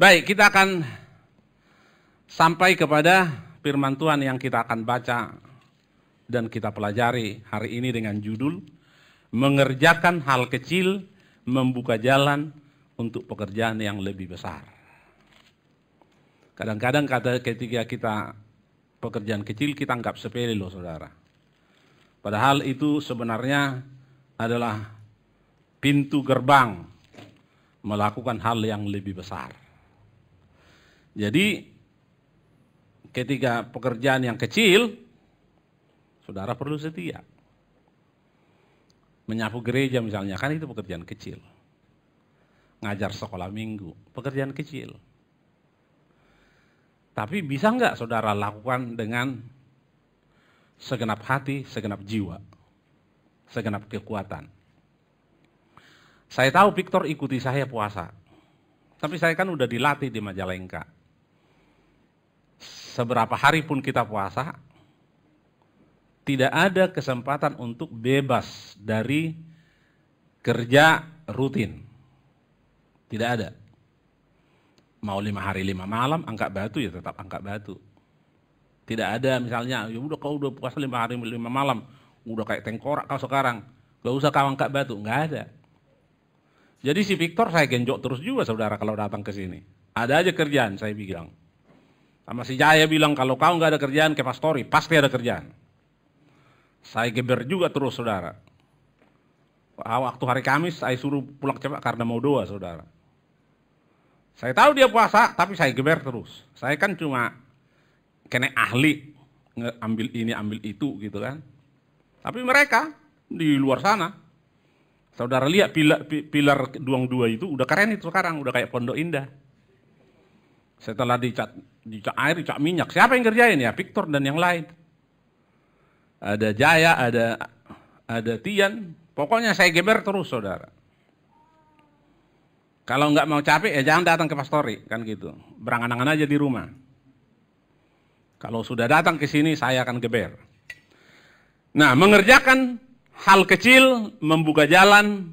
Baik, kita akan sampai kepada firman Tuhan yang kita akan baca dan kita pelajari hari ini dengan judul mengerjakan hal kecil, membuka jalan untuk pekerjaan yang lebih besar. Kadang-kadang ketika kita pekerjaan kecil kita anggap sepele loh saudara. Padahal itu sebenarnya adalah pintu gerbang melakukan hal yang lebih besar. Jadi ketika pekerjaan yang kecil, saudara perlu setia. Menyapu gereja misalnya, kan itu pekerjaan kecil. Ngajar sekolah minggu, pekerjaan kecil. Tapi bisa nggak saudara lakukan dengan segenap hati, segenap jiwa, segenap kekuatan? Saya tahu Victor ikuti saya puasa, tapi saya kan udah dilatih di Majalengka. Seberapa hari pun kita puasa, tidak ada kesempatan untuk bebas dari kerja rutin. Tidak ada. Mau 5 hari 5 malam, angkat batu ya tetap angkat batu. Tidak ada misalnya, ya udah kau udah puasa 5 hari 5 malam, udah kayak tengkorak kau sekarang, gak usah kau angkat batu, nggak ada. Jadi si Victor saya genjok terus juga saudara kalau datang ke sini. Ada aja kerjaan saya bilang. Sama si Jaya bilang kalau kau nggak ada kerjaan ke pastori, pasti ada kerjaan. Saya geber juga terus saudara. Waktu hari Kamis saya suruh pulang cepat karena mau doa saudara. Saya tahu dia puasa, tapi saya geber terus. Saya kan cuma kena ahli, ambil ini ambil itu gitu kan. Tapi mereka di luar sana, saudara lihat pilar Duang 2 itu udah keren itu sekarang, udah kayak Pondok Indah. Setelah dicat air, dicat minyak, siapa yang kerjain ya? Victor dan yang lain. Ada Jaya, ada Tian, pokoknya saya geber terus saudara. Kalau nggak mau capek ya jangan datang ke pastori, kan gitu. Berangan-angan aja di rumah. Kalau sudah datang ke sini saya akan geber. Nah, mengerjakan hal kecil membuka jalan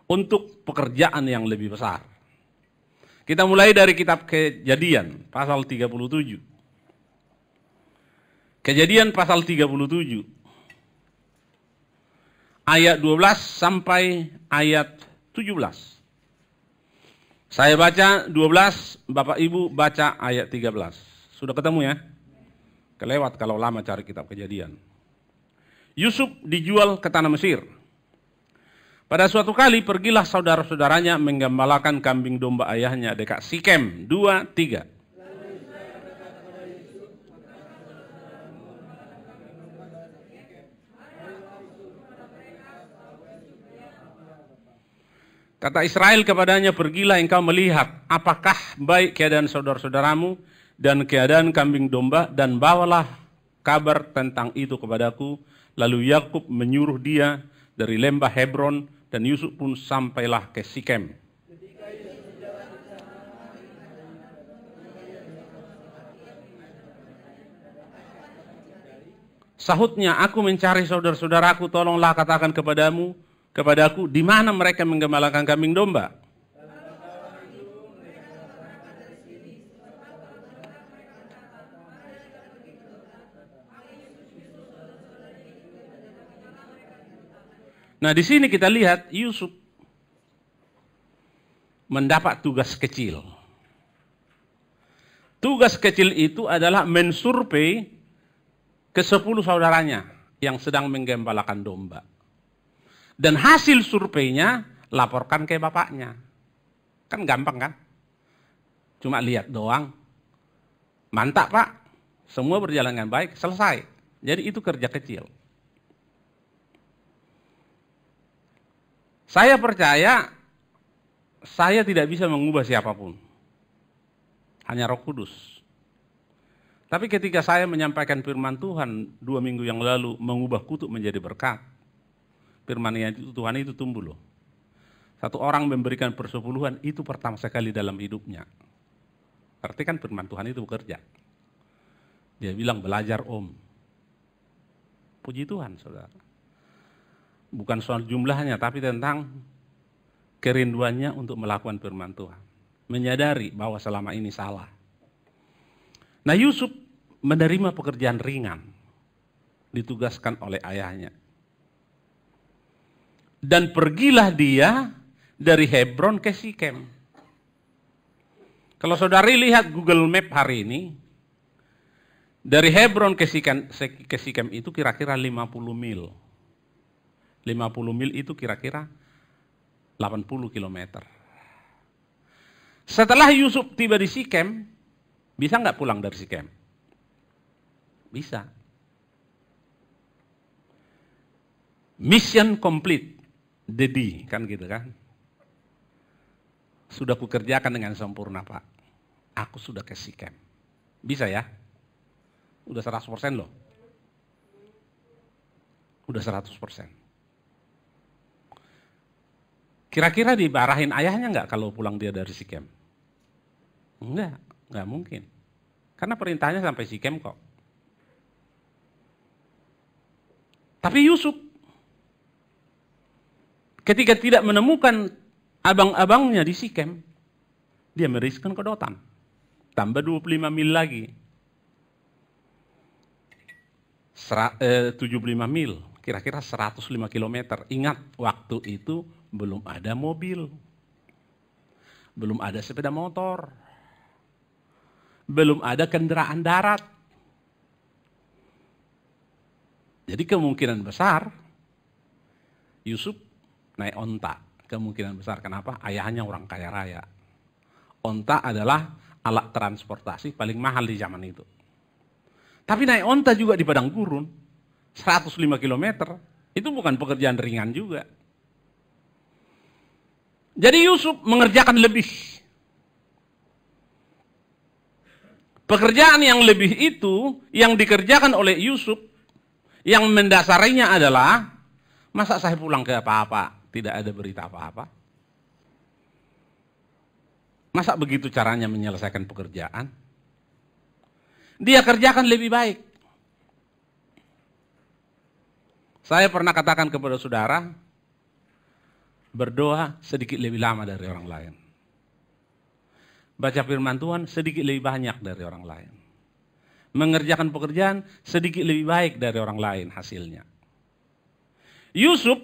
untuk pekerjaan yang lebih besar. Kita mulai dari kitab Kejadian pasal 37. Kejadian pasal 37. Ayat 12 sampai ayat 17. Saya baca 12, Bapak Ibu baca ayat 13. Sudah ketemu ya? Kelewat kalau lama cari kitab Kejadian. Yusuf dijual ke tanah Mesir. Pada suatu kali pergilah saudara-saudaranya menggembalakan kambing domba ayahnya dekat Sikem 2-3. Kata Israel kepadanya, pergilah engkau melihat apakah baik keadaan saudara-saudaramu dan keadaan kambing domba, dan bawalah kabar tentang itu kepadaku. Lalu Yakub menyuruh dia dari lembah Hebron, dan Yusuf pun sampailah ke Sikem. Sahutnya, aku mencari saudara-saudaraku, tolonglah katakan kepadaku, di mana mereka menggembalakan kambing domba. Nah, di sini kita lihat Yusuf mendapat tugas kecil. Tugas kecil itu adalah mensurvei ke 10 saudaranya yang sedang menggembalakan domba. Dan hasil surveinya laporkan ke bapaknya. Kan gampang kan? Cuma lihat doang. Mantap Pak, semua berjalan dengan baik, selesai. Jadi itu kerja kecil. Saya percaya saya tidak bisa mengubah siapapun. Hanya Roh Kudus. Tapi ketika saya menyampaikan firman Tuhan 2 minggu yang lalu, mengubah kutuk menjadi berkat. Firman Tuhan itu tumbuh loh. Satu orang memberikan persepuluhan itu pertama sekali dalam hidupnya. Berarti kan firman Tuhan itu bekerja. Dia bilang belajar om. Puji Tuhan saudara. Bukan soal jumlahnya, tapi tentang kerinduannya untuk melakukan firman Tuhan. menyadari bahwa selama ini salah. Nah, Yusuf menerima pekerjaan ringan, ditugaskan oleh ayahnya. Dan pergilah dia dari Hebron ke Sikem. Kalau saudari lihat Google Map hari ini, dari Hebron ke Sikem itu kira-kira 50 mil. 50 mil itu kira-kira 80 kilometer. Setelah Yusuf tiba di Sikem, bisa nggak pulang dari Sikem? Bisa. Mission complete, Dedi, kan gitu kan? Sudah kukerjakan dengan sempurna, Pak. Aku sudah ke Sikem. Bisa ya? Udah 100% loh. Udah 100%. Kira-kira dibarahin ayahnya nggak kalau pulang dia dari Sikem? Enggak mungkin. Karena perintahnya sampai Sikem kok. Tapi Yusuf ketika tidak menemukan abang-abangnya di Sikem, dia meriskan ke Dotan. Tambah 25 mil lagi. 75 mil, kira-kira 105 kilometer. Ingat, waktu itu belum ada mobil. Belum ada sepeda motor. Belum ada kendaraan darat. Jadi kemungkinan besar Yusuf naik onta. Kemungkinan besar, kenapa? Ayahnya orang kaya raya. Onta adalah alat transportasi paling mahal di zaman itu. Tapi naik onta juga di padang gurun, 105 km, itu bukan pekerjaan ringan juga. Jadi Yusuf mengerjakan lebih. Pekerjaan yang lebih itu, yang dikerjakan oleh Yusuf, yang mendasarinya adalah, masa saya pulang ke apa-apa, tidak ada berita apa-apa? Masa begitu caranya menyelesaikan pekerjaan? Dia kerjakan lebih baik. Saya pernah katakan kepada saudara, berdoa sedikit lebih lama dari orang lain. Baca firman Tuhan sedikit lebih banyak dari orang lain. Mengerjakan pekerjaan sedikit lebih baik dari orang lain hasilnya. Yusuf,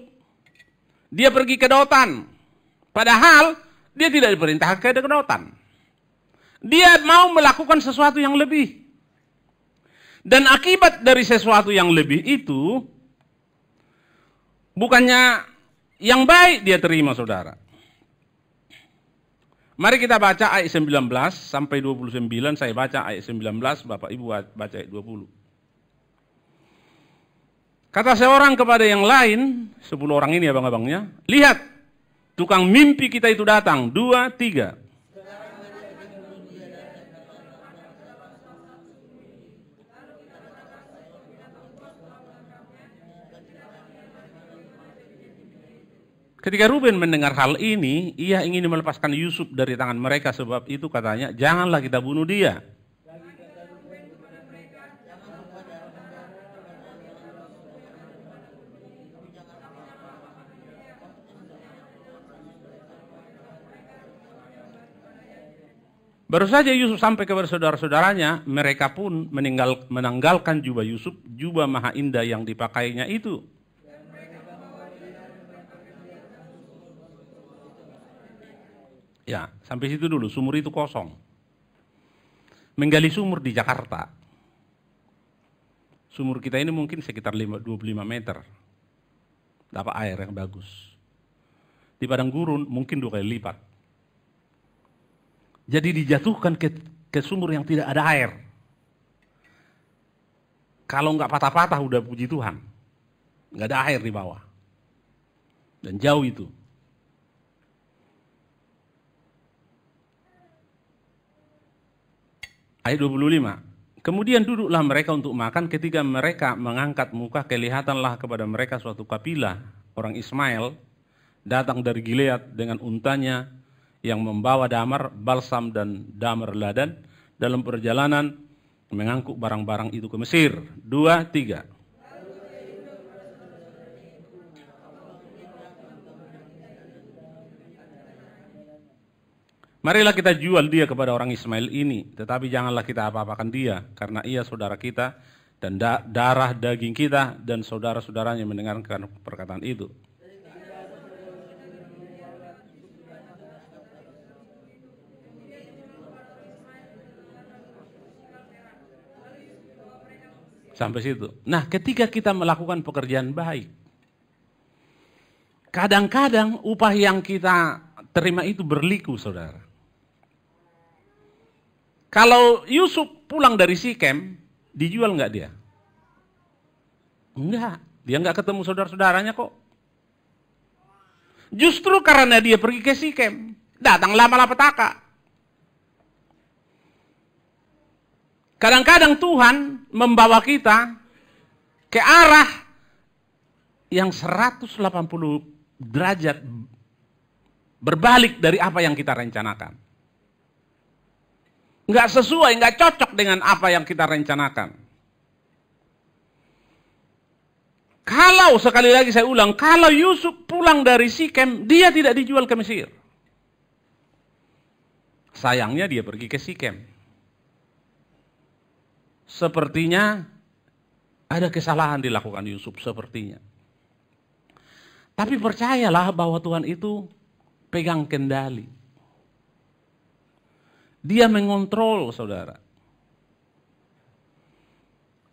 dia pergi ke Dotan. Padahal dia tidak diperintahkan ke Dotan. Dia mau melakukan sesuatu yang lebih. Dan akibat dari sesuatu yang lebih itu, bukannya yang baik dia terima, saudara. Mari kita baca ayat 19 sampai 29, saya baca ayat 19, Bapak Ibu baca ayat 20. Kata seorang kepada yang lain, 10 orang ini abang-abangnya, lihat, tukang mimpi kita itu datang, 2, 3. Ketika Ruben mendengar hal ini, ia ingin melepaskan Yusuf dari tangan mereka, sebab itu katanya, janganlah kita bunuh dia. Baru saja Yusuf sampai kepada saudara-saudaranya, mereka pun menanggalkan jubah Yusuf, jubah maha indah yang dipakainya itu. Ya, sampai situ dulu, sumur itu kosong. Menggali sumur di Jakarta. Sumur kita ini mungkin sekitar 25 meter. Dapat air yang bagus. Di padang gurun mungkin 2 kali lipat. Jadi dijatuhkan ke sumur yang tidak ada air. Kalau nggak patah-patah udah puji Tuhan. Nggak ada air di bawah. Dan jauh itu. Ayat 25. Kemudian duduklah mereka untuk makan, ketika mereka mengangkat muka, kelihatanlah kepada mereka suatu kabilah orang Ismail datang dari Gilead dengan untanya yang membawa damar, balsam dan damar ladan dalam perjalanan mengangkut barang-barang itu ke Mesir. 2, 3. Marilah kita jual dia kepada orang Ismail ini, tetapi janganlah kita apa-apakan dia, karena ia saudara kita dan darah daging kita, dan saudara-saudaranya mendengarkan perkataan itu. Sampai situ. Nah, ketika kita melakukan pekerjaan baik, kadang-kadang upah yang kita terima itu berliku, saudara. Kalau Yusuf pulang dari Sikem, dijual nggak dia? Enggak, dia nggak ketemu saudara-saudaranya kok. Justru karena dia pergi ke Sikem, datanglah malapetaka. Kadang-kadang Tuhan membawa kita ke arah yang 180 derajat berbalik dari apa yang kita rencanakan. Nggak sesuai, nggak cocok dengan apa yang kita rencanakan. Kalau, sekali lagi saya ulang, kalau Yusuf pulang dari Sikem, dia tidak dijual ke Mesir. Sayangnya dia pergi ke Sikem. Sepertinya ada kesalahan dilakukan Yusuf, sepertinya. Tapi percayalah bahwa Tuhan itu pegang kendali. Dia mengontrol, saudara.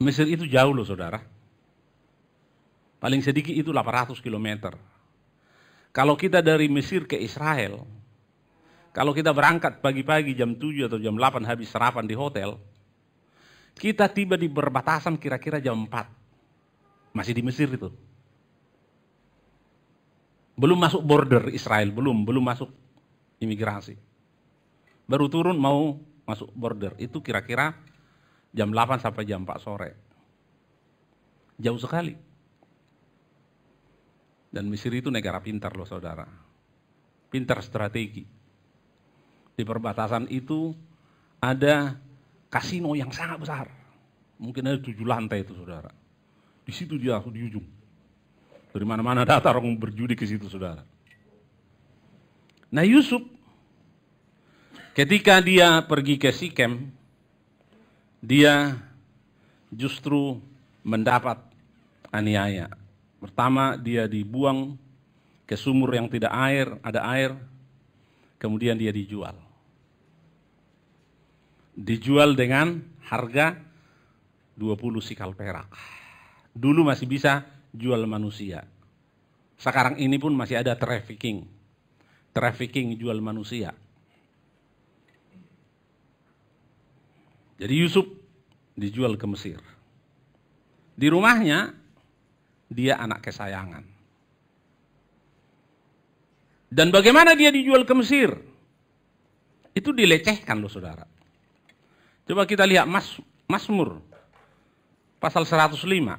Mesir itu jauh loh, saudara. Paling sedikit itu 800 km. Kalau kita dari Mesir ke Israel, kalau kita berangkat pagi-pagi jam 7 atau jam 8 habis sarapan di hotel, kita tiba di perbatasan kira-kira jam 4. Masih di Mesir itu. Belum masuk border Israel, belum masuk imigrasi. Baru turun mau masuk border. Itu kira-kira jam 8 sampai jam 4 sore. Jauh sekali. Dan Mesir itu negara pintar loh, saudara. Pintar strategi. Di perbatasan itu ada kasino yang sangat besar. Mungkin ada 7 lantai itu, saudara. Di situ dia di ujung. Dari mana-mana datang orang berjudi ke situ, saudara. Nah, Yusuf ketika dia pergi ke Sikem, dia justru mendapat aniaya. Pertama, dia dibuang ke sumur yang tidak ada air, kemudian dia dijual. Dijual dengan harga 20 sikal perak. Dulu masih bisa jual manusia. Sekarang ini pun masih ada trafficking. Trafficking jual manusia. Jadi Yusuf dijual ke Mesir. Di rumahnya, dia anak kesayangan. Dan bagaimana dia dijual ke Mesir? Itu dilecehkan loh, saudara. Coba kita lihat Mazmur pasal 105.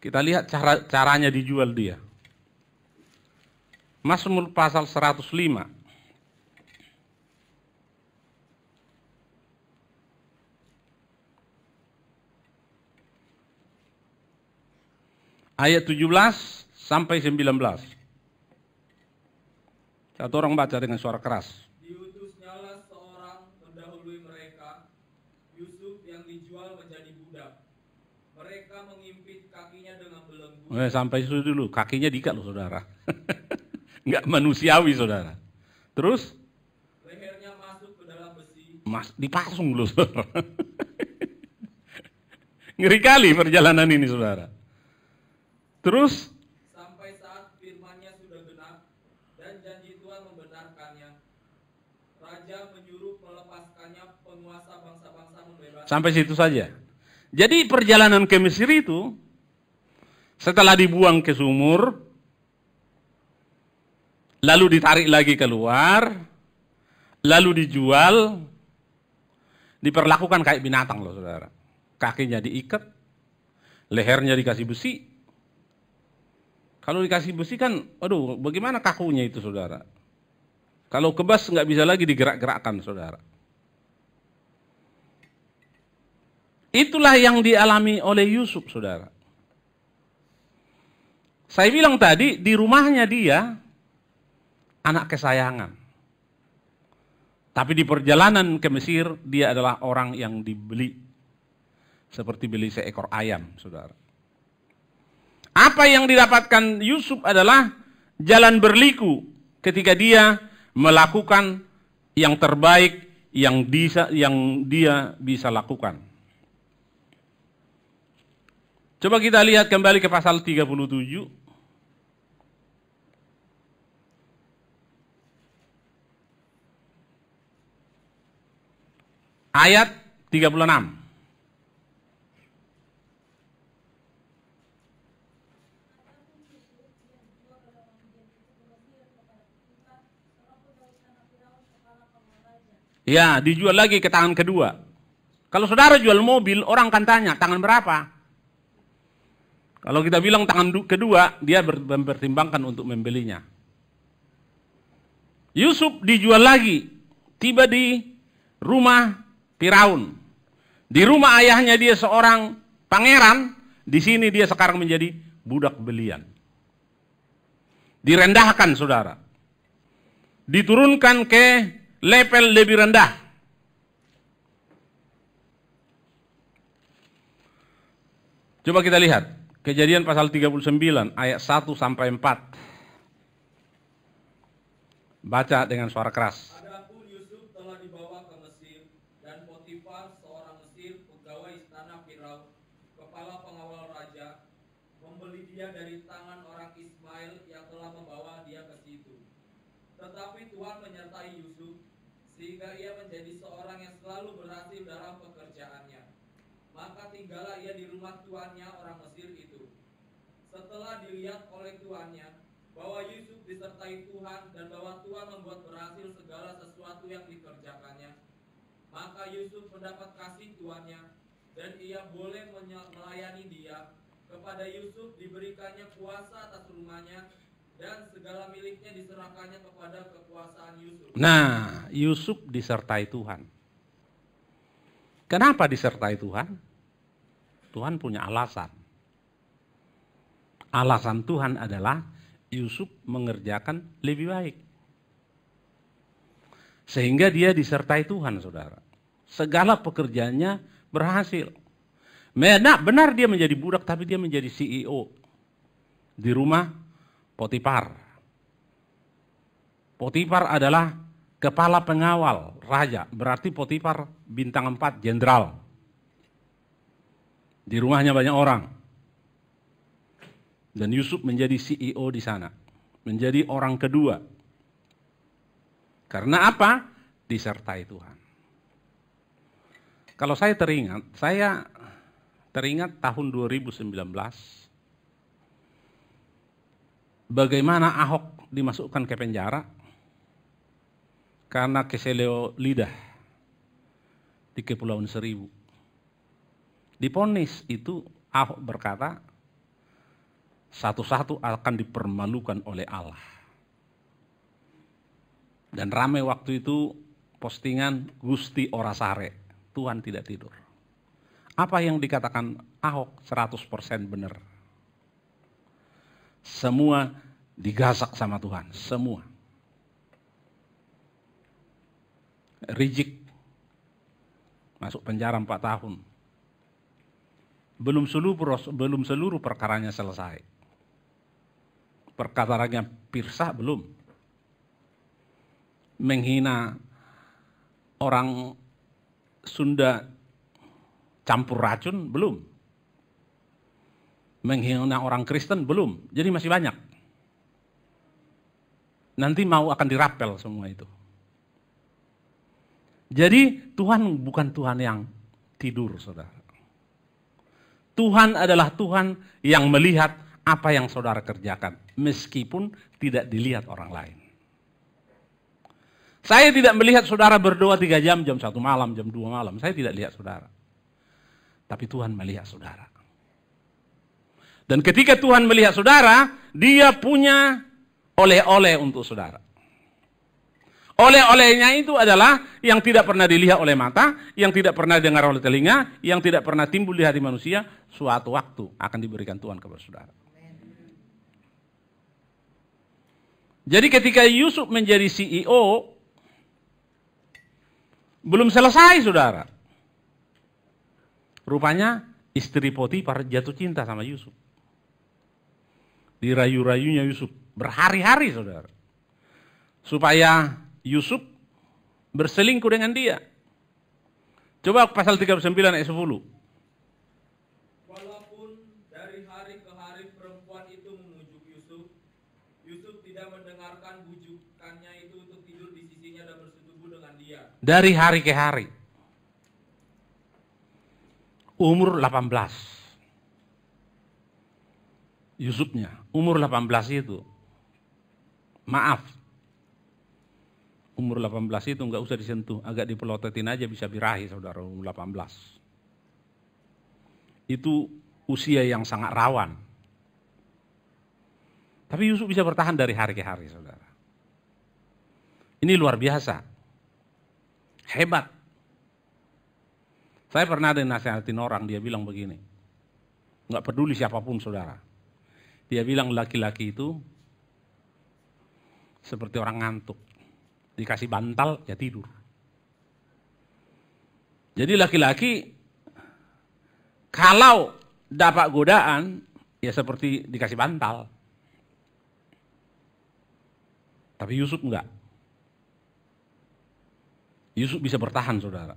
Kita lihat caranya dijual dia. Mazmur pasal 105. Ayat 17 sampai 19. Satu orang baca dengan suara keras. Diutusnyalah seorang mendahului mereka, Yusuf yang dijual menjadi budak. Mereka mengimpit kakinya dengan belenggu. Sampai itu dulu, kakinya diikat loh, saudara. Enggak manusiawi, saudara. Terus? Lehernya masuk ke dalam besi. Dipasung loh, saudara. Ngeri kali perjalanan ini, saudara. Terus? Sampai saat firman-Nya sudah genap dan janji Tuhan membenarkannya. Raja menyuruh melepaskannya, penguasa bangsa-bangsa membebaskannya. Sampai situ saja. Jadi perjalanan ke Mesir itu, setelah dibuang ke sumur, lalu ditarik lagi keluar, lalu dijual, diperlakukan kayak binatang loh, saudara. Kakinya diikat, lehernya dikasih besi. Kalau dikasih besi kan, aduh, bagaimana kakunya itu, saudara? Kalau kebas nggak bisa lagi digerak-gerakkan, saudara. Itulah yang dialami oleh Yusuf, saudara. Saya bilang tadi, di rumahnya dia, anak kesayangan. Tapi di perjalanan ke Mesir, dia adalah orang yang dibeli. Seperti beli seekor ayam, saudara. Apa yang didapatkan Yusuf adalah jalan berliku ketika dia melakukan yang terbaik yang dia bisa lakukan. Coba kita lihat kembali ke pasal 37. Ayat 36. Ya, dijual lagi ke tangan kedua. Kalau saudara jual mobil, orang akan tanya, tangan berapa? Kalau kita bilang tangan kedua, dia mempertimbangkan untuk membelinya. Yusuf dijual lagi, tiba di rumah Firaun. Di rumah ayahnya dia seorang pangeran, di sini dia sekarang menjadi budak belian. Direndahkan, saudara. Diturunkan ke level lebih rendah. Coba kita lihat Kejadian pasal 39 ayat 1 sampai 4. Baca dengan suara keras. Adapun Yusuf telah dibawa ke Mesir, dan Potifar seorang Mesir, pegawai istana Firaun, kepala pengawal raja, membeli dia dari tangan orang Ismail yang telah membawa dia ke situ. Tetapi Tuhan menyertai Yusuf, sehingga ia menjadi seorang yang selalu berhasil dalam pekerjaannya. Maka tinggallah ia di rumah tuannya orang Mesir itu. Setelah dilihat oleh tuannya bahwa Yusuf disertai Tuhan dan bahwa Tuhan membuat berhasil segala sesuatu yang dikerjakannya, maka Yusuf mendapat kasih tuannya dan ia boleh melayani dia. Kepada Yusuf diberikannya kuasa atas rumahnya dan segala miliknya diserahkannya kepada kekuasaan Yusuf. Nah, Yusuf disertai Tuhan. Kenapa disertai Tuhan? Tuhan punya alasan. Alasan Tuhan adalah Yusuf mengerjakan lebih baik. Sehingga dia disertai Tuhan, saudara. Segala pekerjaannya berhasil. Benar dia menjadi budak, tapi dia menjadi CEO di rumah Potifar. Potifar adalah kepala pengawal raja. Berarti Potifar bintang 4, jenderal. Di rumahnya banyak orang. Dan Yusuf menjadi CEO di sana. Menjadi orang kedua. Karena apa? Disertai Tuhan. Kalau saya teringat tahun 2019. Bagaimana Ahok dimasukkan ke penjara. Karena keseleo lidah di Kepulauan Seribu. Divonis itu Ahok berkata, satu-satu akan dipermalukan oleh Allah. Dan ramai waktu itu postingan Gusti Orasare, Tuhan tidak tidur. Apa yang dikatakan Ahok 100% benar. Semua digasak sama Tuhan, semua. Rizik masuk penjara 4 tahun. Belum seluruh perkaranya selesai. Perkaranya Pirsa belum. Menghina orang Sunda campur racun belum. Menghina orang Kristen belum. Jadi masih banyak. Nanti akan dirapel semua itu. Jadi Tuhan bukan Tuhan yang tidur, saudara. Tuhan adalah Tuhan yang melihat apa yang saudara kerjakan, meskipun tidak dilihat orang lain. Saya tidak melihat saudara berdoa 3 jam, jam 1 malam, jam 2 malam. Saya tidak lihat saudara. Tapi Tuhan melihat saudara. Dan ketika Tuhan melihat saudara, dia punya oleh-oleh untuk saudara. Oleh-olehnya itu adalah yang tidak pernah dilihat oleh mata, yang tidak pernah dengar oleh telinga, yang tidak pernah timbul di hati manusia, suatu waktu akan diberikan Tuhan kepada saudara. Jadi ketika Yusuf menjadi CEO, belum selesai, saudara. Rupanya istri Potifar jatuh cinta sama Yusuf. Dirayu-rayunya Yusuf berhari-hari, saudara. Supaya Yusuf berselingkuh dengan dia. Coba pasal 39 ayat 10. Walaupun dari hari ke hari perempuan itu memujuk Yusuf, Yusuf tidak mendengarkan bujukannya itu untuk tidur di sisinya dan bersetubuh dengan dia. Dari hari ke hari. Umur 18. Yusufnya, umur 18 itu. Maaf. Umur 18 itu nggak usah disentuh, agak dipelototin aja bisa birahi, saudara, umur 18. Itu usia yang sangat rawan. Tapi Yusuf bisa bertahan dari hari ke hari, saudara. Ini luar biasa. Hebat. Saya pernah dinasihatin orang, dia bilang begini. Nggak peduli siapapun, saudara. Dia bilang laki-laki itu seperti orang ngantuk. Dikasih bantal, ya tidur. Jadi laki-laki kalau dapat godaan, ya seperti dikasih bantal. Tapi Yusuf enggak. Yusuf bisa bertahan, saudara.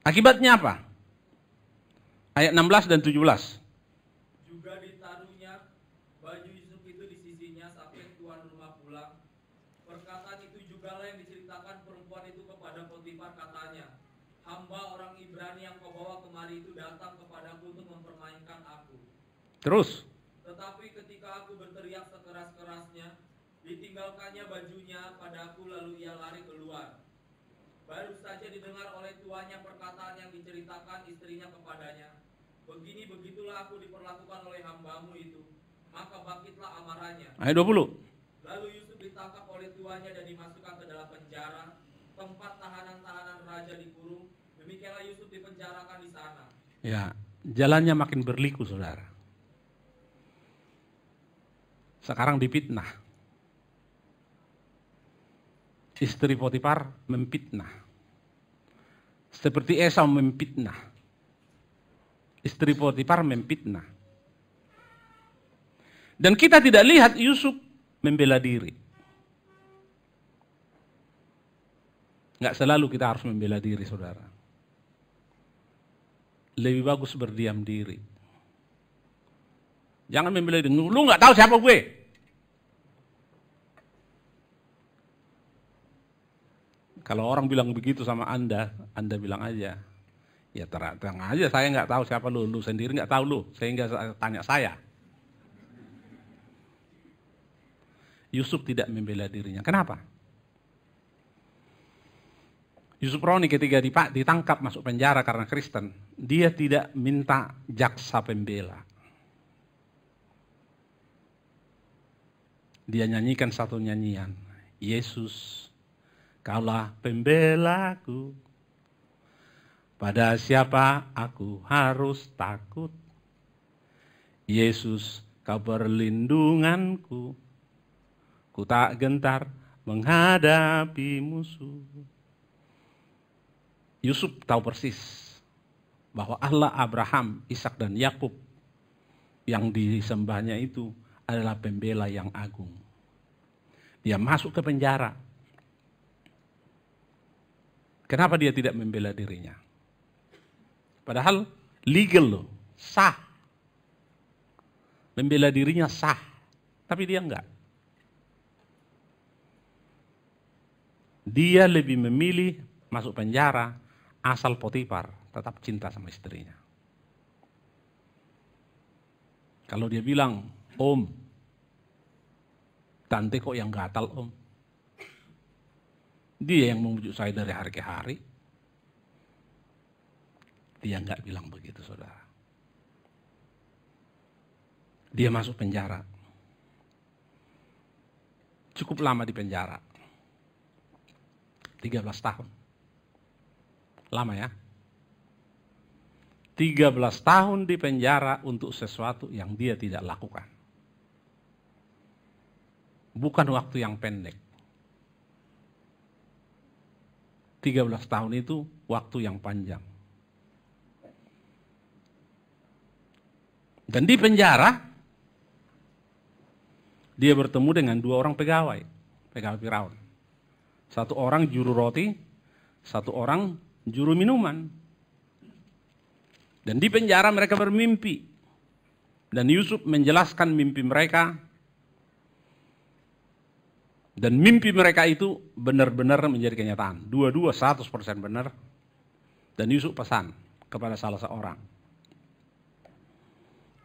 Akibatnya apa? Ayat 16 dan 17. Juga ditaruhnya baju Yusuf itu di sisinya sampai tuan rumah pulang. Perkataan itu juga lah yang diceritakan perempuan itu kepada Potifar, katanya, hamba orang Ibrani yang kau bawa kemari itu datang kepadaku untuk mempermainkan aku. Terus. Tetapi ketika aku berteriak sekeras-kerasnya, ditinggalkannya bajunya padaku lalu ia lari keluar. Baru saja didengar oleh tuannya perkataan yang diceritakan istrinya kepadanya. Begitulah aku diperlakukan oleh hambamu itu. Maka bangkitlah amarahnya. Ayat 20. Lalu Yusuf ditangkap oleh tuannya dan dimasukkan ke dalam penjara, tempat tahanan-tahanan raja dikurung. Demikianlah Yusuf dipenjarakan di sana. Ya, jalannya makin berliku, saudara. Sekarang dipitnah. Istri Potifar memfitnah. Seperti Esau memfitnah. Istri Potifar memfitnah. Dan kita tidak lihat Yusuf membela diri. Nggak selalu kita harus membela diri, saudara. Lebih bagus berdiam diri. Jangan membela diri. Lu nggak tahu siapa gue. Kalau orang bilang begitu sama Anda bilang aja, ya terang aja saya nggak tahu siapa lu sendiri nggak tahu lu, sehingga tanya saya. Yusuf tidak membela dirinya. Kenapa? Yusuf Roni ketika ditangkap masuk penjara karena Kristen, dia tidak minta jaksa pembela. Dia nyanyikan satu nyanyian, Yesus, Kaulah pembelaku, pada siapa aku harus takut? Yesus, Kau perlindunganku, ku tak gentar menghadapi musuh. Yusuf tahu persis bahwa Allah Abraham, Ishak dan Yakub yang disembahnya itu adalah pembela yang agung. Dia masuk ke penjara. Kenapa dia tidak membela dirinya? Padahal legal loh, sah. Membela dirinya sah, tapi dia enggak. Dia lebih memilih masuk penjara asal Potifar tetap cinta sama istrinya. Kalau dia bilang, Om, tante kok yang gatal, Om? Dia yang membujuk saya dari hari ke hari. Dia enggak bilang begitu, saudara. Dia masuk penjara. Cukup lama di penjara. 13 tahun. Lama ya. 13 tahun di penjara untuk sesuatu yang dia tidak lakukan. bukan waktu yang pendek. 13 tahun itu waktu yang panjang. Dan di penjara, dia bertemu dengan 2 orang pegawai Firaun. 1 orang juru roti, 1 orang juru minuman. Dan di penjara mereka bermimpi. Dan Yusuf menjelaskan mimpi mereka. Dan mimpi mereka itu benar-benar menjadi kenyataan. Dua-dua 100% benar. Dan Yusuf pesan kepada salah seorang.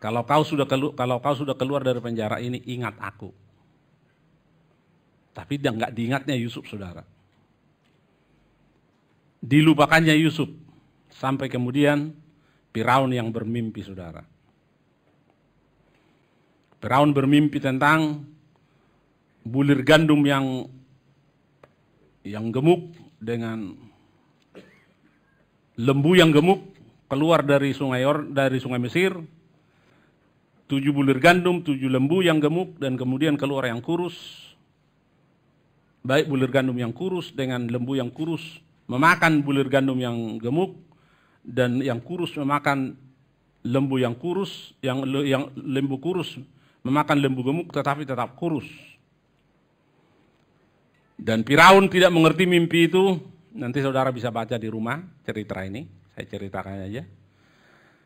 Kalau kau sudah keluar dari penjara ini, ingat aku. Tapi enggak diingatnya Yusuf, saudara. Dilupakannya Yusuf. Sampai kemudian Firaun yang bermimpi, saudara. Firaun bermimpi tentang bulir gandum yang gemuk dengan lembu yang gemuk keluar dari sungai Mesir. 7 bulir gandum, 7 lembu yang gemuk, dan kemudian keluar yang kurus. Baik bulir gandum yang kurus dengan lembu yang kurus memakan bulir gandum yang gemuk, dan yang kurus memakan lembu yang kurus, yang lembu kurus memakan lembu gemuk tetapi tetap kurus. Dan Firaun tidak mengerti mimpi itu. Nanti saudara bisa baca di rumah cerita ini, saya ceritakan aja.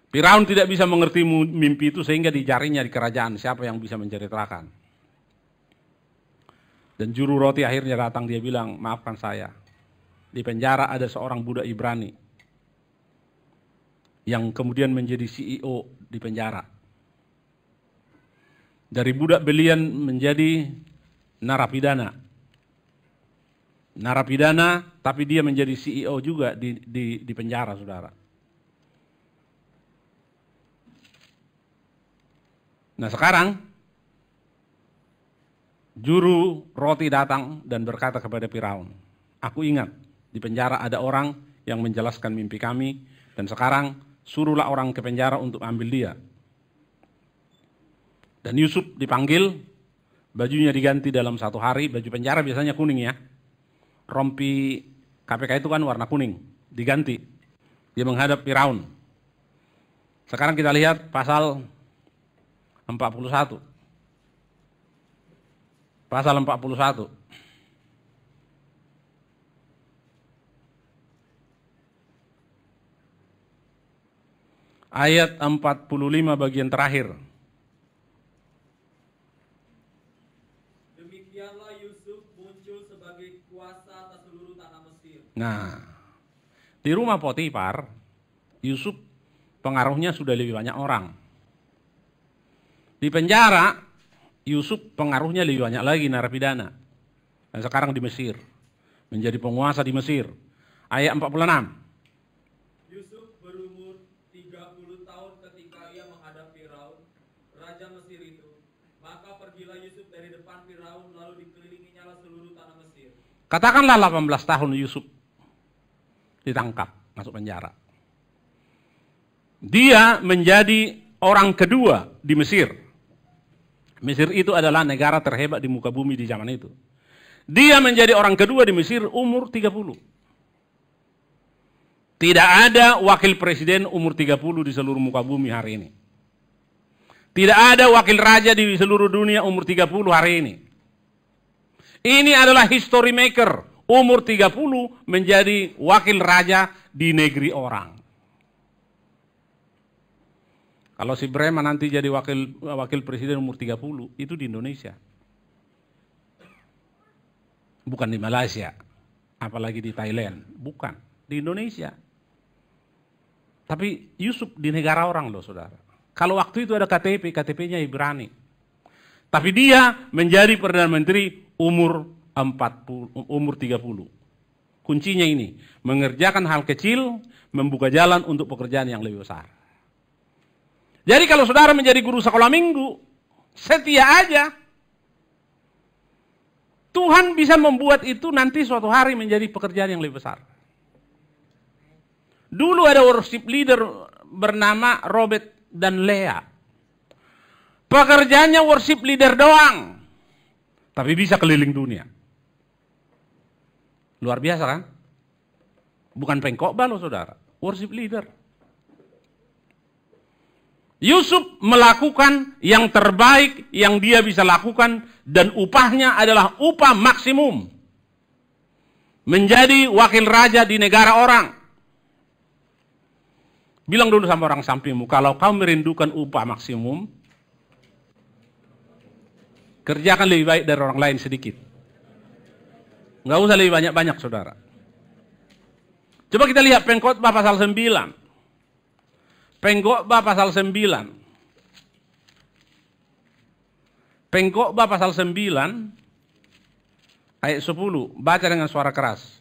Firaun tidak bisa mengerti mimpi itu sehingga dicarinya di kerajaan siapa yang bisa menceritakan. Dan juru roti akhirnya datang, dia bilang, maafkan saya. Di penjara ada seorang budak Ibrani yang kemudian menjadi CEO di penjara. Dari budak belian menjadi narapidana. Narapidana, tapi dia menjadi CEO juga di penjara, saudara. Nah sekarang, juru roti datang dan berkata kepada Firaun, aku ingat di penjara ada orang yang menjelaskan mimpi kami, dan sekarang suruhlah orang ke penjara untuk ambil dia. Dan Yusuf dipanggil, bajunya diganti dalam 1 hari, baju penjara biasanya kuning ya. Rompi KPK itu kan warna kuning, diganti. Dia menghadap Firaun. Sekarang kita lihat pasal 41. Pasal 41. Ayat 45 bagian terakhir. Demikianlah Yusuf muncul sebagai kuasa atas seluruh tanah Mesir. Nah, di rumah Potifar, Yusuf pengaruhnya sudah lebih banyak orang. Di penjara, Yusuf pengaruhnya lebih banyak lagi, narapidana. Dan sekarang di Mesir, menjadi penguasa di Mesir. Ayat 46. Yusuf berumur 30 tahun ketika ia menghadap Firaun, raja Mesir itu. Maka pergilah Yusuf dari depan Firaun, lalu dikelilinginya seluruh tanah Mesir. Katakanlah 18 tahun Yusuf ditangkap, masuk penjara. Dia menjadi orang kedua di Mesir. Mesir itu adalah negara terhebat di muka bumi di zaman itu. Dia menjadi orang kedua di Mesir umur 30. Tidak ada wakil presiden umur 30 di seluruh muka bumi hari ini. Tidak ada wakil raja di seluruh dunia umur 30 hari ini. Ini adalah history maker. Umur 30 menjadi wakil raja di negeri orang. Kalau si Brema nanti jadi wakil presiden umur 30, itu di Indonesia. Bukan di Malaysia, apalagi di Thailand, bukan, di Indonesia. Tapi Yusuf di negara orang loh, saudara. Kalau waktu itu ada KTP-nya Ibrani. Tapi dia menjadi Perdana Menteri umur 30. Kuncinya ini, mengerjakan hal kecil, membuka jalan untuk pekerjaan yang lebih besar. Jadi kalau saudara menjadi guru sekolah minggu, setia aja. Tuhan bisa membuat itu nanti suatu hari menjadi pekerjaan yang lebih besar. Dulu ada worship leader bernama Robert dan Lea. Pekerjaannya worship leader doang. Tapi bisa keliling dunia. Luar biasa kan? Bukan pengkhotbah loh saudara, worship leader. Yusuf melakukan yang terbaik yang dia bisa lakukan dan upahnya adalah upah maksimum. Menjadi wakil raja di negara orang. Bilang dulu sama orang sampingmu, kalau kau merindukan upah maksimum, kerjakan lebih baik dari orang lain sedikit. Nggak usah lebih banyak-banyak saudara. Coba kita lihat Pengkhotbah pasal 9. Pengkhotbah pasal 9. Pengkhotbah pasal 9 ayat 10. Baca dengan suara keras.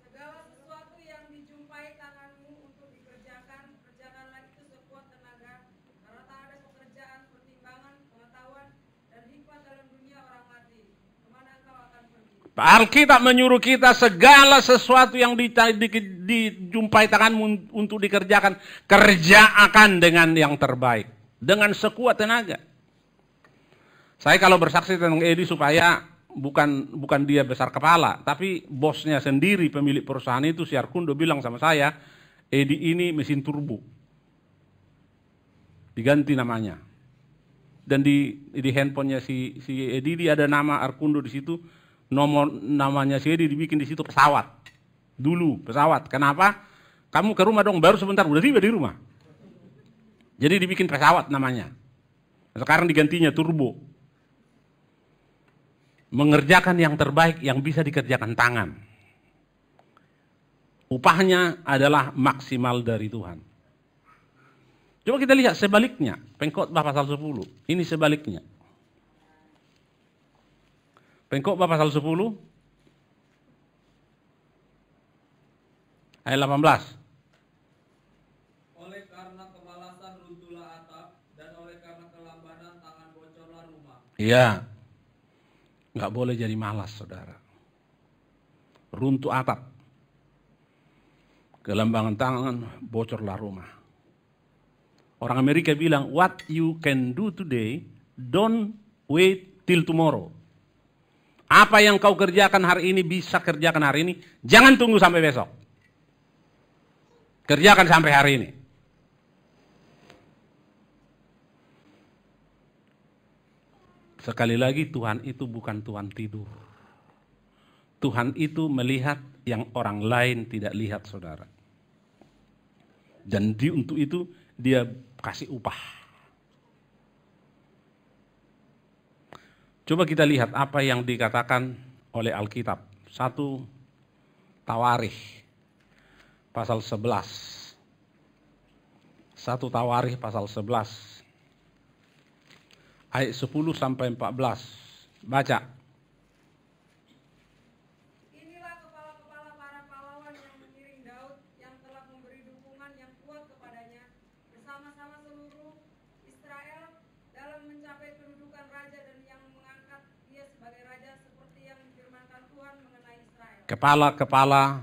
Segala sesuatu yang dijumpai tanganmu untuk dikerjakan, kerjakanlah itu sekuat tenaga, karena tak ada pekerjaan, pertimbangan, pengetahuan, dan hikmat dalam dunia orang mati. Kemana engkau akan pergi? Alkitab menyuruh kita segala sesuatu yang dijumpai tanganmu untuk dikerjakan, kerjakan dengan yang terbaik, dengan sekuat tenaga. Saya kalau bersaksi tentang Edi supaya bukan dia besar kepala, tapi bosnya sendiri pemilik perusahaan itu, si Arkundo bilang sama saya, Edi ini mesin turbo, diganti namanya. Dan di handphonenya si Edi ada nama Arkundo di situ. Nomor namanya si Edi dibikin di situ pesawat. Dulu pesawat. Kenapa? Kamu ke rumah dong, baru sebentar udah tiba di rumah. Jadi dibikin pesawat namanya. Sekarang digantinya turbo. Mengerjakan yang terbaik yang bisa dikerjakan tangan. Upahnya adalah maksimal dari Tuhan. Coba kita lihat sebaliknya. Pengkhotbah pasal 10. Ini sebaliknya. Pengkhotbah pasal 10 ayat 18. Oleh karena kemalasan runtuhlah atap, dan oleh karena kelambanan tangan bocorlah rumah. Iya. Nggak boleh jadi malas, saudara. Runtuh atap. Kelambangan tangan, bocorlah rumah. Orang Amerika bilang, what you can do today, don't wait till tomorrow. Apa yang kau kerjakan hari ini, bisa kerjakan hari ini. Jangan tunggu sampai besok. Kerjakan sampai hari ini. Sekali lagi, Tuhan itu bukan Tuhan tidur. Tuhan itu melihat yang orang lain tidak lihat, saudara. Dan untuk itu dia kasih upah. Coba kita lihat apa yang dikatakan oleh Alkitab. 1 Tawarikh pasal 11. 1 Tawarikh pasal 11. Ayat 10 sampai 14. Baca. Inilah kepala-kepala para pahlawan yang mengiring Daud, yang telah memberi dukungan yang kuat kepadanya, bersama-sama seluruh Israel dalam mencapai kedudukan raja, dan yang mengangkat dia sebagai raja seperti yang difirmankan Tuhan mengenai Israel. Kepala-kepala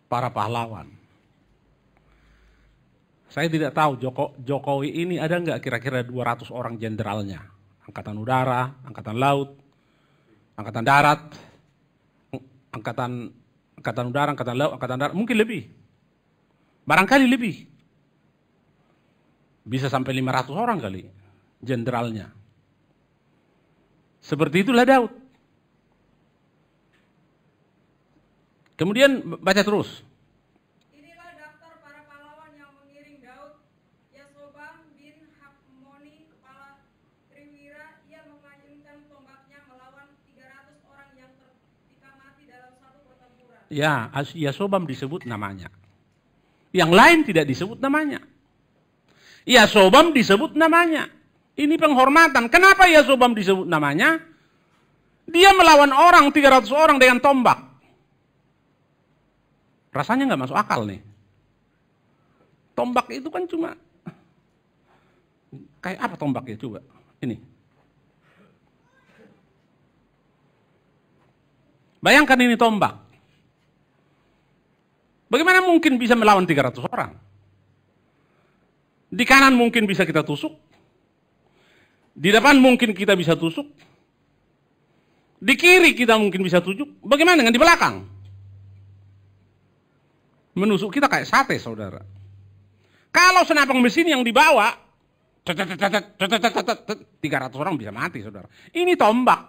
para pahlawan. Saya tidak tahu Jokowi ini ada nggak kira-kira 200 orang jenderalnya. Angkatan udara, angkatan laut, angkatan darat, angkatan udara, angkatan laut, angkatan darat, mungkin lebih. Barangkali lebih. Bisa sampai 500 orang kali jenderalnya. Seperti itulah Daud. Kemudian baca terus. Inilah daftar para pahlawan yang mengiring Daud. Yasobam bin Hakmoni, kepala Triwira, ia mengayunkan tombaknya melawan 300 orang yang tertikam mati dalam satu pertempuran. Ya, Yasobam disebut namanya. Yang lain tidak disebut namanya. Yasobam disebut namanya. Ini penghormatan. Kenapa Yasobam disebut namanya? Dia melawan orang 300 orang dengan tombak. Rasanya nggak masuk akal nih. Tombak itu kan cuma kayak apa tombaknya coba? Ini. Bayangkan ini tombak. Bagaimana mungkin bisa melawan 300 orang? Di kanan mungkin bisa kita tusuk. Di depan mungkin kita bisa tusuk. Di kiri kita mungkin bisa tusuk. Bagaimana dengan di belakang? Menusuk kita kayak sate, saudara. Kalau senapang mesin yang dibawa, 300 orang bisa mati, saudara. Ini tombak.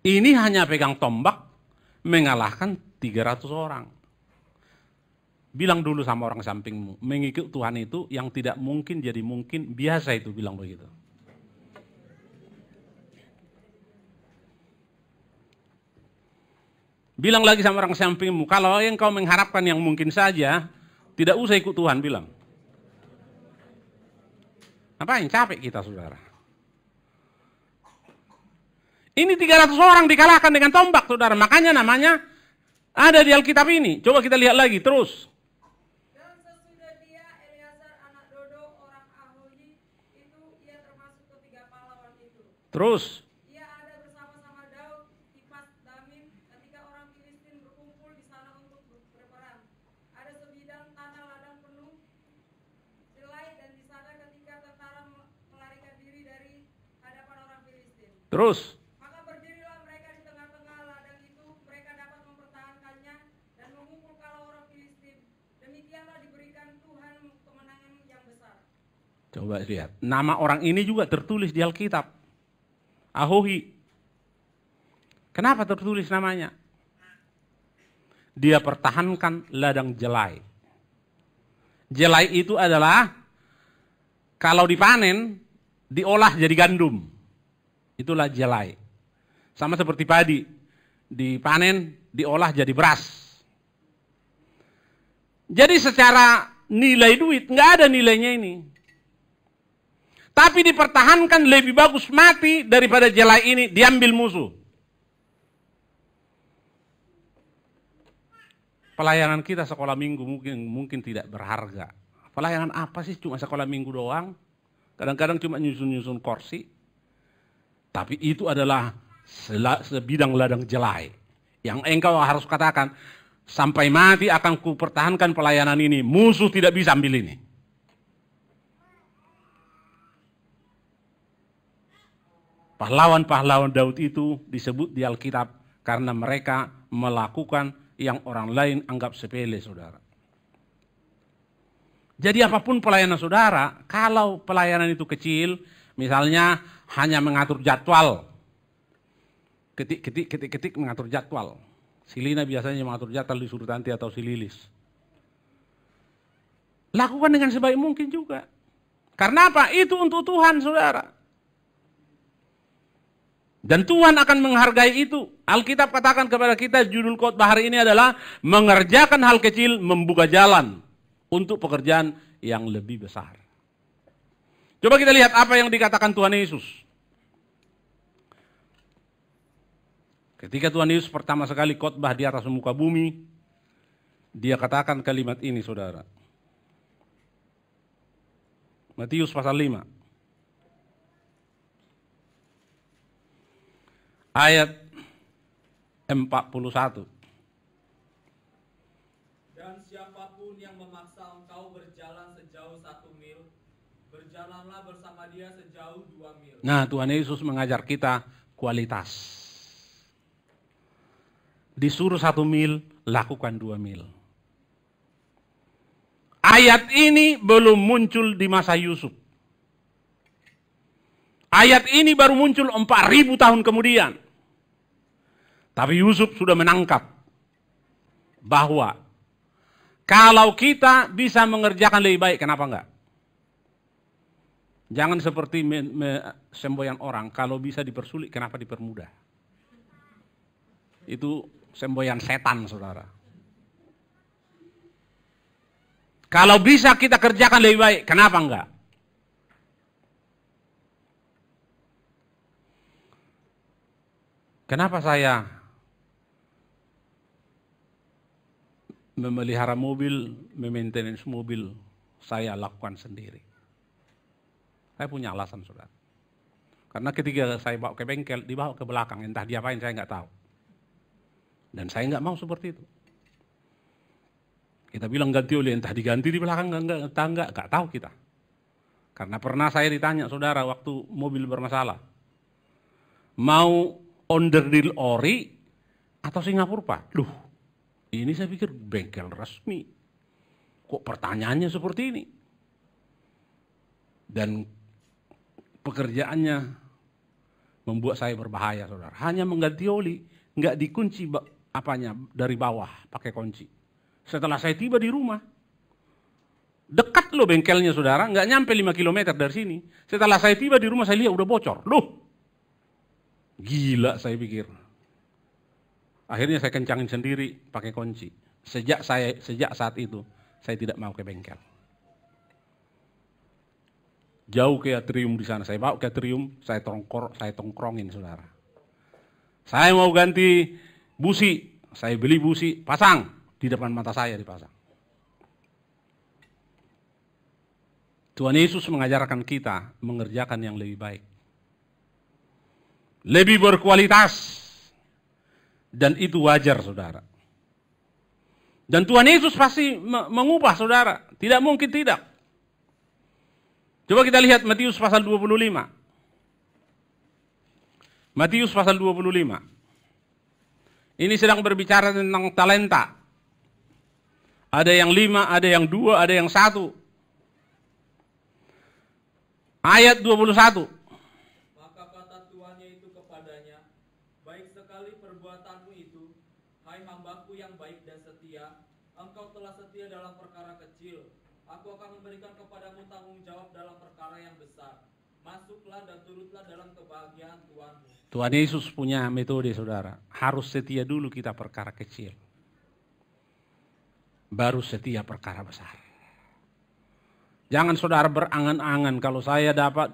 Ini hanya pegang tombak, mengalahkan 300 orang. Bilang dulu sama orang sampingmu, mengikut Tuhan itu yang tidak mungkin jadi mungkin, biasa itu, bilang begitu. Bilang lagi sama orang sampingmu, kalau yang kau mengharapkan yang mungkin saja, tidak usah ikut Tuhan, bilang. Ngapain? Capek kita, saudara. Ini 300 orang dikalahkan dengan tombak, saudara. Makanya namanya ada di Alkitab ini. Coba kita lihat lagi, terus. Dan sesudah dia, Eleazar anak Dodo, orang Ahohi, itu ia termasuk ketiga pahlawan itu. Terus. Ia ada bersama-sama Daud di Pas-Damim ketika orang Filistin berkumpul di sana untuk berperang. Ada sebidang tanah ladang penuh jelai dan di sana ketika tentara melarikan diri dari hadapan orang Filistin. Terus. Maka berdirilah mereka di tengah-tengah ladang itu, mereka dapat mempertahankannya dan memukul kalau orang Filistin. Demikianlah diberikan Tuhan kemenangan yang besar. Coba lihat. Nama orang ini juga tertulis di Alkitab. Ahohi. Kenapa tertulis namanya? Dia pertahankan ladang jelai. Jelai itu adalah kalau dipanen, diolah jadi gandum. Itulah jelai. Sama seperti padi. Dipanen, diolah jadi beras. Jadi secara nilai duit, nggak ada nilainya ini. Tapi dipertahankan lebih bagus mati daripada jelai ini diambil musuh. Pelayanan kita sekolah minggu mungkin tidak berharga. Pelayanan apa sih? Cuma sekolah minggu doang. Kadang-kadang cuma nyusun-nyusun kursi. Tapi itu adalah sebidang ladang jelai. Yang engkau harus katakan, sampai mati akan kupertahankan pelayanan ini. Musuh tidak bisa ambil ini. Pahlawan-pahlawan Daud itu disebut di Alkitab karena mereka melakukan yang orang lain anggap sepele, saudara. Jadi apapun pelayanan saudara, kalau pelayanan itu kecil, misalnya hanya mengatur jadwal, ketik mengatur jadwal. Si Lina biasanya mengatur jadwal disuruh Tanti atau si Lilis. Lakukan dengan sebaik mungkin juga. Karena apa? Itu untuk Tuhan, saudara. Dan Tuhan akan menghargai itu. Alkitab katakan kepada kita, judul khotbah hari ini adalah mengerjakan hal kecil, membuka jalan untuk pekerjaan yang lebih besar. Coba kita lihat apa yang dikatakan Tuhan Yesus. Ketika Tuhan Yesus pertama sekali khotbah di atas muka bumi, dia katakan kalimat ini, saudara. Matius pasal 5. Ayat 41. Dan siapapun yang memaksa engkau berjalan sejauh 1 mil, berjalanlah bersama dia sejauh 2 mil. Nah, Tuhan Yesus mengajar kita kualitas. Disuruh 1 mil, lakukan 2 mil. Ayat ini belum muncul di masa Yusuf. Ayat ini baru muncul 4.000 tahun kemudian. Tapi Yusuf sudah menangkap bahwa kalau kita bisa mengerjakan lebih baik, kenapa enggak? Jangan seperti semboyan orang, kalau bisa dipersulit, kenapa dipermudah? Itu semboyan setan, saudara. Kalau bisa kita kerjakan lebih baik, kenapa enggak? Kenapa saya memelihara mobil, maintenance mobil, saya lakukan sendiri? Saya punya alasan, saudara. Karena ketika saya bawa ke bengkel, dibawa ke belakang, entah diapain saya nggak tahu. Dan saya nggak mau seperti itu. Kita bilang ganti oli, entah diganti di belakang, nggak tahu kita. Karena pernah saya ditanya, saudara, waktu mobil bermasalah, mau onderdil ori atau Singapura, Pak? Duh, ini saya pikir bengkel resmi. Kok pertanyaannya seperti ini? Dan pekerjaannya membuat saya berbahaya, saudara. Hanya mengganti oli, nggak dikunci apanya dari bawah pakai kunci. Setelah saya tiba di rumah, dekat loh bengkelnya, saudara, nggak nyampe 5 km dari sini. Setelah saya tiba di rumah, saya lihat udah bocor. Loh, gila saya pikir. Akhirnya saya kencangin sendiri pakai kunci. Sejak saat itu, saya tidak mau ke bengkel. Jauh ke atrium di sana, saya bawa ke atrium, saya tongkrongin, saudara. Saya mau ganti busi, saya beli busi, pasang di depan mata saya, dipasang. Tuhan Yesus mengajarkan kita mengerjakan yang lebih baik, lebih berkualitas, dan itu wajar, saudara. Dan Tuhan Yesus pasti mengubah, saudara, tidak mungkin tidak. Coba kita lihat Matius pasal 25. Matius pasal 25. Ini sedang berbicara tentang talenta. Ada yang 5, ada yang 2, ada yang 1. Ayat 21. Maka kata tuannya itu kepadanya, baik sekali perbuatanmu itu, hai hambaku yang baik dan setia, engkau telah setia dalam perkara kecil, aku akan memberikan kepadamu tanggung jawab dalam perkara yang besar. Masuklah dan turutlah dalam kebahagiaan Tuhanmu. Tuhan Yesus punya metode, saudara. Harus setia dulu kita perkara kecil, baru setia perkara besar. Jangan saudara berangan-angan, kalau saya dapat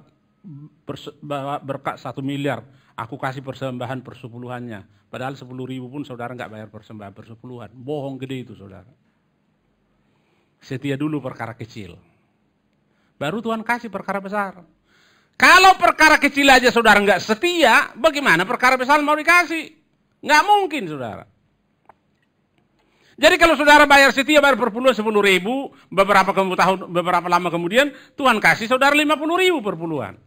berkat 1 miliar, aku kasih persembahan persepuluhannya. Padahal 10.000 pun saudara nggak bayar persembahan persepuluhan. Bohong gede itu, saudara. Setia dulu perkara kecil, baru Tuhan kasih perkara besar. Kalau perkara kecil aja saudara nggak setia, bagaimana perkara besar mau dikasih? Nggak mungkin, saudara. Jadi kalau saudara bayar setia, bayar perpuluhan 10.000, beberapa lama kemudian Tuhan kasih saudara 50.000 perpuluhan.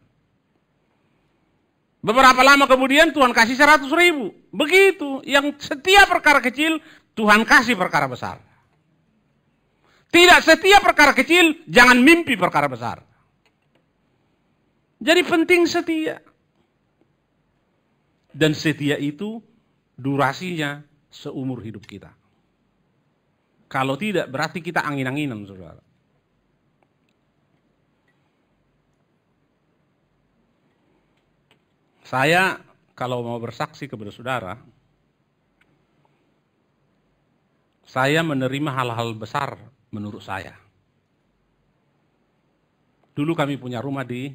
Beberapa lama kemudian Tuhan kasih 100.000. Begitu, yang setia perkara kecil, Tuhan kasih perkara besar. Tidak setia perkara kecil, jangan mimpi perkara besar. Jadi penting setia. Dan setia itu durasinya seumur hidup kita. Kalau tidak, berarti kita angin-anginan, saudara. Saya kalau mau bersaksi kepada saudara, saya menerima hal-hal besar menurut saya. Dulu kami punya rumah di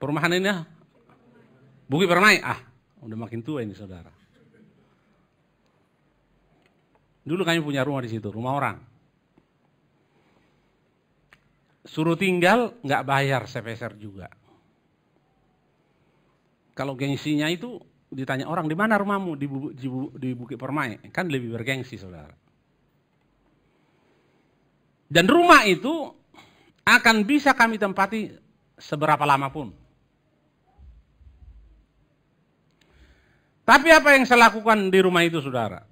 perumahan ini ya, Bukit Permai. Udah makin tua ini, saudara. Dulu kami punya rumah di situ, rumah orang. Suruh tinggal, nggak bayar sepeser juga. Kalau gengsinya itu ditanya orang, di mana rumahmu? Di Bukit Permai. Kan lebih bergengsi, saudara. Dan rumah itu akan bisa kami tempati seberapa lama pun. Tapi apa yang saya lakukan di rumah itu, saudara?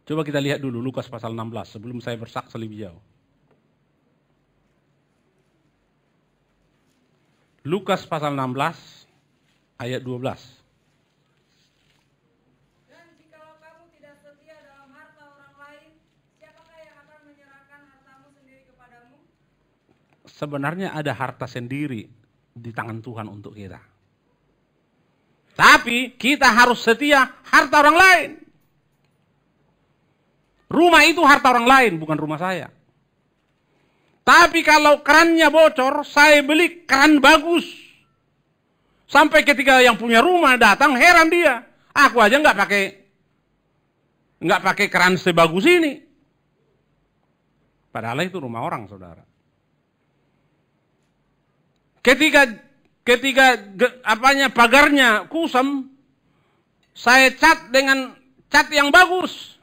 Coba kita lihat dulu Lukas pasal 16 sebelum saya bersaksi lebih jauh. Lukas pasal 16 ayat 12. Dan jikalau kamu tidak setia dalam harta orang lain, siapakah yang akan menyerahkan hartamu sendiri kepadamu? Sebenarnya ada harta sendiri di tangan Tuhan untuk kita. Tapi kita harus setia harta orang lain. Rumah itu harta orang lain, bukan rumah saya. Tapi kalau kerannya bocor, saya beli keran bagus. Sampai ketika yang punya rumah datang, heran dia. Aku aja nggak pakai keran sebagus ini. Padahal itu rumah orang, saudara. Ketika pagarnya kusam, saya cat dengan cat yang bagus.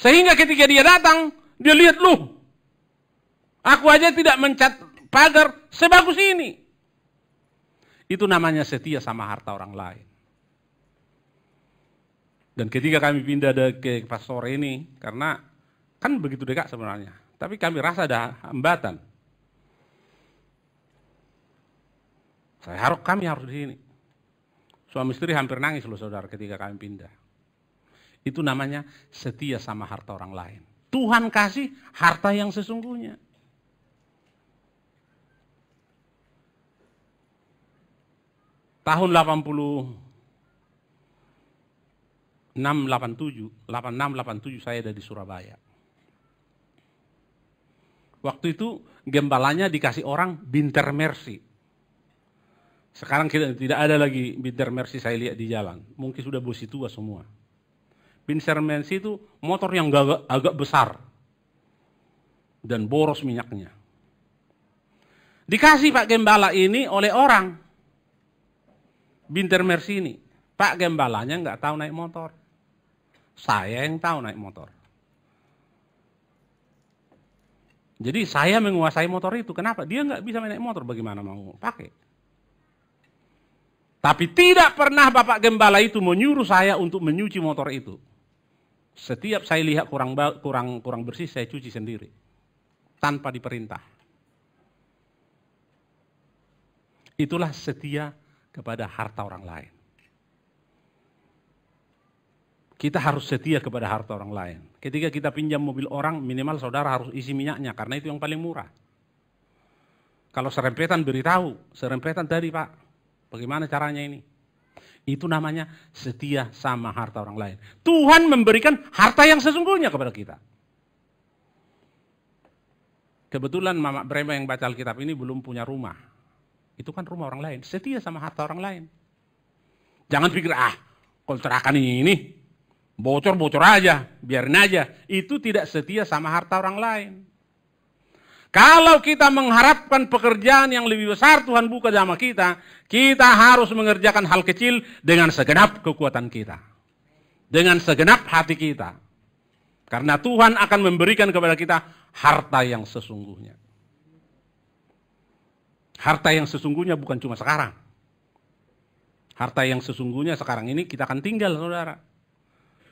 Sehingga ketika dia datang, dia lihat, loh, aku aja tidak mencat pagar sebagus ini. Itu namanya setia sama harta orang lain. Dan ketika kami pindah ke pastor ini, karena kan begitu dekat sebenarnya, tapi kami rasa ada hambatan. Kami harus di sini. Suami istri hampir nangis loh saudara ketika kami pindah. Itu namanya setia sama harta orang lain. Tuhan kasih harta yang sesungguhnya. Tahun 86-87 saya ada di Surabaya. Waktu itu gembalanya dikasih orang Binter Mercy. Sekarang tidak ada lagi Binter Mercy saya lihat di jalan. Mungkin sudah bosi tua semua. Binter Mercy itu motor yang agak besar. Dan boros minyaknya. Dikasih Pak Gembala ini oleh orang. Binter Mercy ini. Pak Gembalanya nggak tahu naik motor. Saya yang tahu naik motor. Jadi saya menguasai motor itu. Kenapa? Dia nggak bisa naik motor. Bagaimana mau pakai? Tapi tidak pernah Bapak Gembala itu menyuruh saya untuk menyuci motor itu. Setiap saya lihat kurang bersih, saya cuci sendiri. Tanpa diperintah. Itulah setia kepada harta orang lain. Kita harus setia kepada harta orang lain. Ketika kita pinjam mobil orang, minimal saudara harus isi minyaknya, karena itu yang paling murah. Kalau serempetan beritahu, serempetan tadi Pak, bagaimana caranya ini? Itu namanya setia sama harta orang lain. Tuhan memberikan harta yang sesungguhnya kepada kita. Kebetulan Mama Brema yang baca Alkitab ini belum punya rumah. Itu kan rumah orang lain. Setia sama harta orang lain. Jangan pikir, kontrakan ini bocor-bocor aja, biarin aja. Itu tidak setia sama harta orang lain. Kalau kita mengharapkan pekerjaan yang lebih besar Tuhan buka sama kita, kita harus mengerjakan hal kecil dengan segenap kekuatan kita. Dengan segenap hati kita. Karena Tuhan akan memberikan kepada kita harta yang sesungguhnya. Harta yang sesungguhnya bukan cuma sekarang. Harta yang sesungguhnya sekarang ini kita akan tinggal saudara.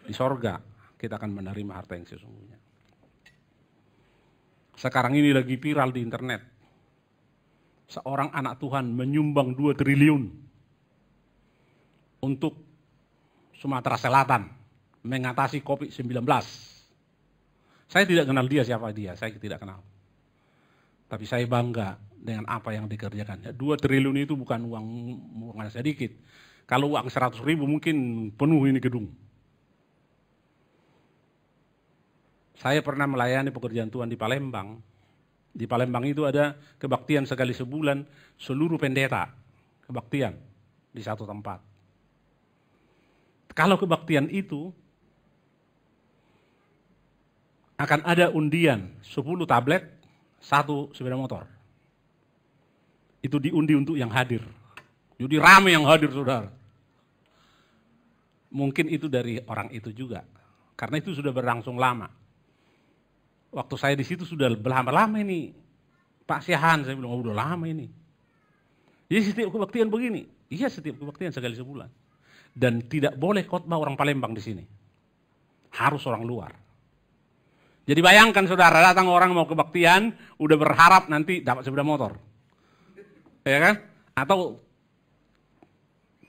Di sorga kita akan menerima harta yang sesungguhnya. Sekarang ini lagi viral di internet. Seorang anak Tuhan menyumbang 2 triliun untuk Sumatera Selatan mengatasi COVID-19. Saya tidak kenal dia, siapa dia, saya tidak kenal. Tapi saya bangga dengan apa yang dikerjakan. 2 triliun itu bukan uang sedikit. Kalau uang 100.000 mungkin penuh ini gedung. Saya pernah melayani pekerjaan Tuhan di Palembang. Di Palembang itu ada kebaktian sekali sebulan, seluruh pendeta kebaktian di satu tempat. Kalau kebaktian itu akan ada undian 10 tablet, 1 sepeda motor. Itu diundi untuk yang hadir. Jadi ramai yang hadir saudara. Mungkin itu dari orang itu juga. Karena itu sudah berlangsung lama. Waktu saya di situ sudah lama ini, Pak Siahan, saya bilang, udah lama ini. Jadi setiap kebaktian begini, iya setiap kebaktian sekali sebulan. Dan tidak boleh khotbah orang Palembang di sini, harus orang luar. Jadi bayangkan saudara, datang orang mau kebaktian, udah berharap nanti dapat sepeda motor, ya kan? Atau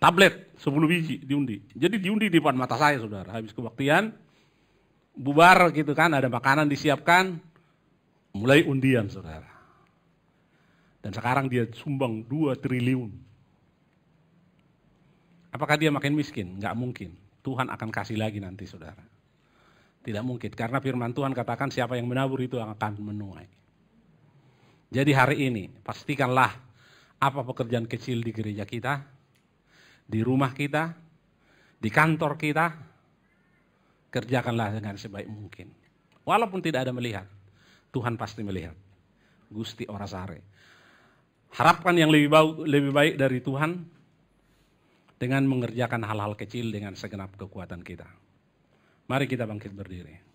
tablet 10 biji diundi. Jadi diundi di depan mata saya saudara, habis kebaktian. Bubar gitu kan, ada makanan disiapkan, mulai undian saudara. Dan sekarang dia sumbang 2 triliun. Apakah dia makin miskin? Enggak mungkin. Tuhan akan kasih lagi nanti saudara. Tidak mungkin, karena firman Tuhan katakan siapa yang menabur itu akan menuai. Jadi hari ini, pastikanlah apa pekerjaan kecil di gereja kita, di rumah kita, di kantor kita, kerjakanlah dengan sebaik mungkin. Walaupun tidak ada melihat, Tuhan pasti melihat. Gusti Orasare. Harapkan yang lebih baik dari Tuhan dengan mengerjakan hal-hal kecil dengan segenap kekuatan kita. Mari kita bangkit berdiri.